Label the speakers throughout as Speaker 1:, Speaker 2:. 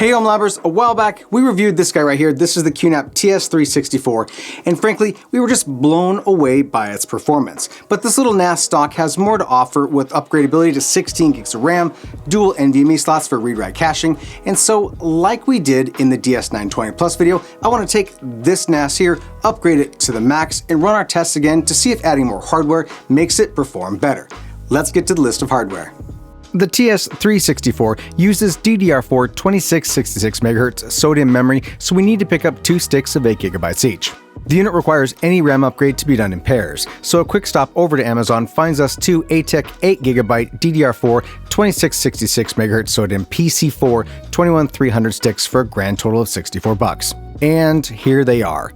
Speaker 1: Hey Home Labbers, a while back we reviewed this guy right here. This is the QNAP TS-364, and frankly we were just blown away by its performance. But this little NAS stock has more to offer with upgradability to 16 gigs of RAM, dual NVMe slots for read-write caching, and so like we did in the DS920 Plus video, I want to take this NAS here, upgrade it to the max, and run our tests again to see if adding more hardware makes it perform better. Let's get to the list of hardware. The TS-364 uses DDR4 2666 MHz SODIMM memory, so we need to pick up 2 sticks of 8 GB each. The unit requires any RAM upgrade to be done in pairs, so a quick stop over to Amazon finds us 2 ATEC 8 GB DDR4 2666 MHz SODIMM PC4 21300 sticks for a grand total of $64. And here they are.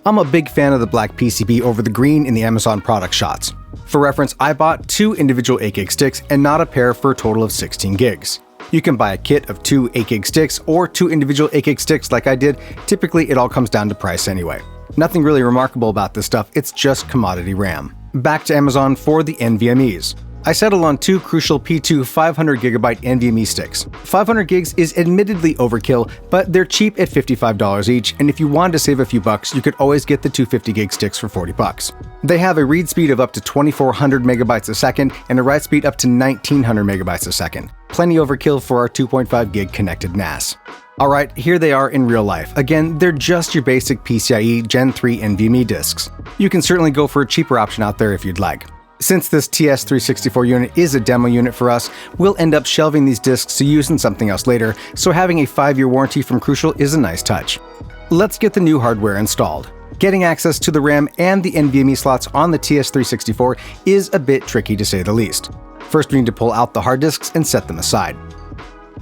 Speaker 1: I'm a big fan of the black PCB over the green in the Amazon product shots. For reference, I bought 2 individual 8 gig sticks and not a pair for a total of 16 gigs. You can buy a kit of 2 8 gig sticks or 2 individual 8 gig sticks like I did. Typically, it all comes down to price anyway. Nothing really remarkable about this stuff, it's just commodity RAM. Back to Amazon for the NVMEs. I settled on 2 Crucial P2 500GB NVMe sticks. 500 gigs is admittedly overkill, but they're cheap at $55 each, and if you wanted to save a few bucks, you could always get the 250 gig sticks for $40. They have a read speed of up to 2400 megabytes a second and a write speed up to 1900 megabytes a second. Plenty overkill for our 2.5 gig connected NAS. Alright, here they are in real life. Again, they're just your basic PCIe Gen 3 NVMe disks. You can certainly go for a cheaper option out there if you'd like. Since this TS-364 unit is a demo unit for us, we'll end up shelving these disks to use in something else later, so having a 5-year warranty from Crucial is a nice touch. Let's get the new hardware installed. Getting access to the RAM and the NVMe slots on the TS-364 is a bit tricky to say the least. First, we need to pull out the hard disks and set them aside.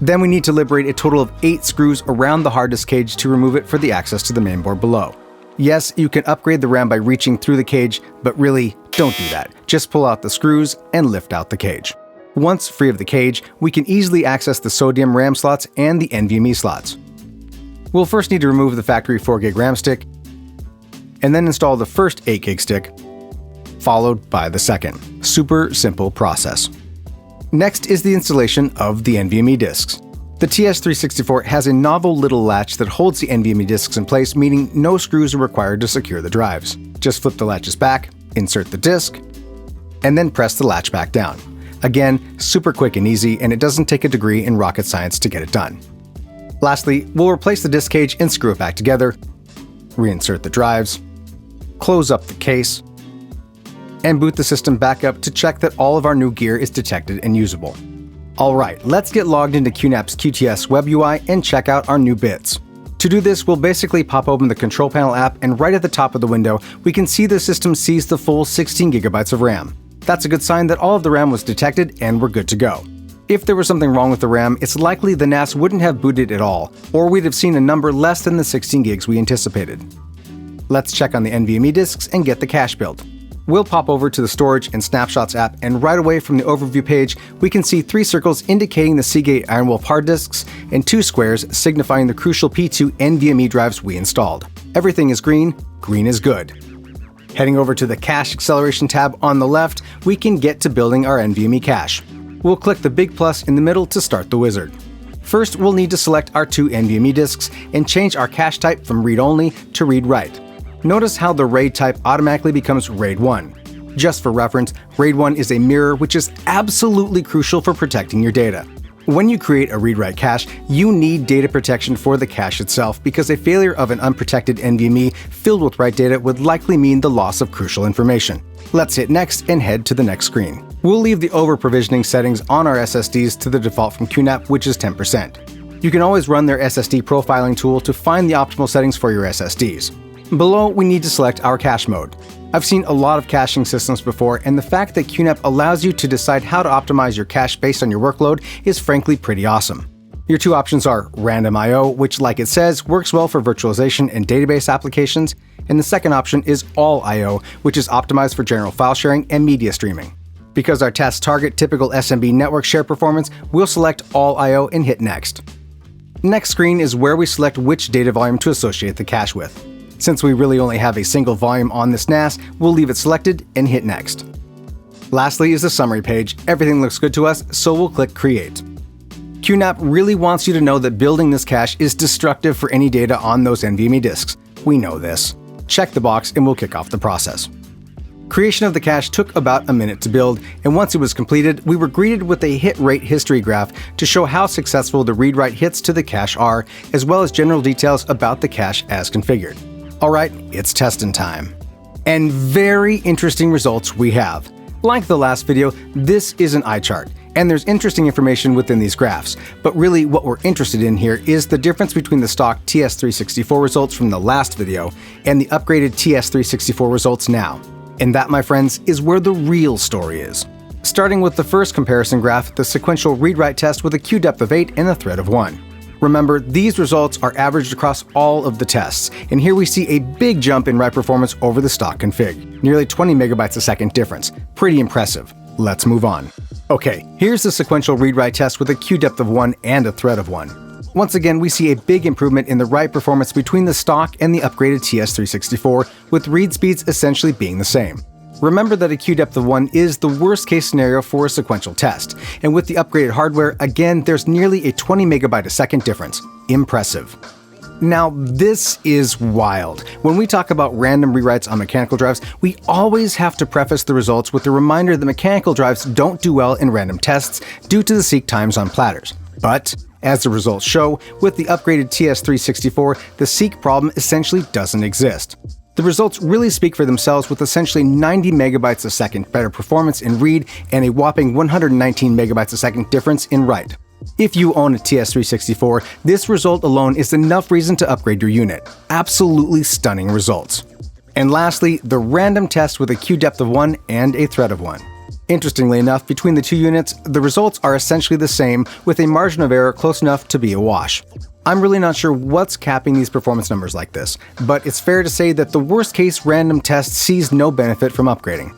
Speaker 1: Then we need to liberate a total of 8 screws around the hard disk cage to remove it for the access to the mainboard below. Yes, you can upgrade the RAM by reaching through the cage, but really, don't do that. Just pull out the screws and lift out the cage. Once free of the cage, we can easily access the SODIMM RAM slots and the NVMe slots. We'll first need to remove the factory 4 gig RAM stick, and then install the first 8 gig stick, followed by the second. Super simple process. Next is the installation of the NVMe disks. The TS-364 has a novel little latch that holds the NVMe disks in place, meaning no screws are required to secure the drives. Just flip the latches back, insert the disk, and then press the latch back down. Again, super quick and easy, and it doesn't take a degree in rocket science to get it done. Lastly, we'll replace the disk cage and screw it back together, reinsert the drives, close up the case, and boot the system back up to check that all of our new gear is detected and usable. Alright, let's get logged into QNAP's QTS web UI and check out our new bits. To do this, we'll basically pop open the Control Panel app, and right at the top of the window, we can see the system sees the full 16 gigabytes of RAM. That's a good sign that all of the RAM was detected and we're good to go. If there was something wrong with the RAM, it's likely the NAS wouldn't have booted at all, or we'd have seen a number less than the 16 gigs we anticipated. Let's check on the NVMe disks and get the cache build. We'll pop over to the Storage and Snapshots app, and right away from the overview page, we can see 3 circles indicating the Seagate Ironwolf hard disks and 2 squares signifying the Crucial P2 NVMe drives we installed. Everything is green, green is good. Heading over to the Cache Acceleration tab on the left, we can get to building our NVMe cache. We'll click the big plus in the middle to start the wizard. First, we'll need to select our 2 NVMe disks and change our cache type from read-only to read-write. Notice how the RAID type automatically becomes RAID 1. Just for reference, RAID 1 is a mirror, which is absolutely crucial for protecting your data. When you create a read-write cache, you need data protection for the cache itself, because a failure of an unprotected NVMe filled with write data would likely mean the loss of crucial information. Let's hit next and head to the next screen. We'll leave the over-provisioning settings on our SSDs to the default from QNAP, which is 10%. You can always run their SSD profiling tool to find the optimal settings for your SSDs. Below, we need to select our cache mode. I've seen a lot of caching systems before, and the fact that QNAP allows you to decide how to optimize your cache based on your workload is frankly pretty awesome. Your 2 options are Random I/O, which, like it says, works well for virtualization and database applications, and the second option is All I/O, which is optimized for general file sharing and media streaming. Because our tests target typical SMB network share performance, we'll select All I/O and hit Next. Next screen is where we select which data volume to associate the cache with. Since we really only have a single volume on this NAS, we'll leave it selected and hit Next. Lastly is the summary page. Everything looks good to us, so we'll click Create. QNAP really wants you to know that building this cache is destructive for any data on those NVMe disks. We know this. Check the box and we'll kick off the process. Creation of the cache took about a minute to build, and once it was completed, we were greeted with a hit rate history graph to show how successful the read-write hits to the cache are, as well as general details about the cache as configured. Alright, it's testing time. And very interesting results we have. Like the last video, this is an eye chart, and there's interesting information within these graphs, but really what we're interested in here is the difference between the stock TS-364 results from the last video and the upgraded TS-364 results now. And that, my friends, is where the real story is. Starting with the first comparison graph, the sequential read-write test with a queue depth of 8 and a thread of 1. Remember, these results are averaged across all of the tests, and here we see a big jump in write performance over the stock config. Nearly 20 megabytes a second difference. Pretty impressive. Let's move on. Okay, here's the sequential read-write test with a queue depth of 1 and a thread of 1. Once again, we see a big improvement in the write performance between the stock and the upgraded TS-364, with read speeds essentially being the same. Remember that a queue depth of 1 is the worst case scenario for a sequential test, and with the upgraded hardware, again, there's nearly a 20 megabyte a second difference. Impressive. Now, this is wild. When we talk about random rewrites on mechanical drives, we always have to preface the results with the reminder that mechanical drives don't do well in random tests due to the seek times on platters. But as the results show, with the upgraded TS-364, the seek problem essentially doesn't exist. The results really speak for themselves with essentially 90 megabytes a second better performance in read and a whopping 119 megabytes a second difference in write. If you own a TS-364, this result alone is enough reason to upgrade your unit. Absolutely stunning results. And lastly, the random test with a queue depth of 1 and a thread of 1. Interestingly enough, between the two units, the results are essentially the same, with a margin of error close enough to be a wash. I'm really not sure what's capping these performance numbers like this, but it's fair to say that the worst-case random test sees no benefit from upgrading.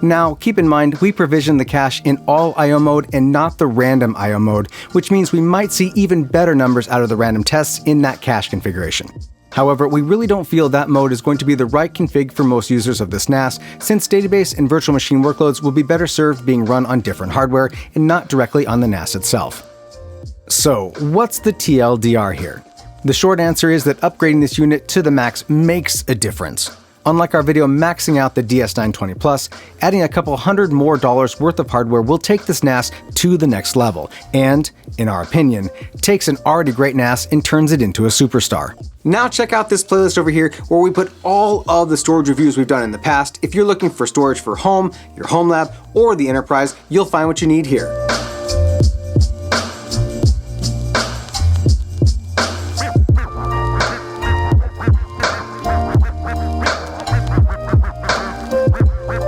Speaker 1: Now, keep in mind, we provision the cache in all I/O mode and not the random I/O mode, which means we might see even better numbers out of the random tests in that cache configuration. However, we really don't feel that mode is going to be the right config for most users of this NAS, since database and virtual machine workloads will be better served being run on different hardware and not directly on the NAS itself. So, what's the TLDR here? The short answer is that upgrading this unit to the max makes a difference. Unlike our video maxing out the DS920 Plus, adding a couple $100 more worth of hardware will take this NAS to the next level, and, in our opinion, takes an already great NAS and turns it into a superstar. Now check out this playlist over here where we put all of the storage reviews we've done in the past. If you're looking for storage for home, your home lab, or the enterprise, you'll find what you need here.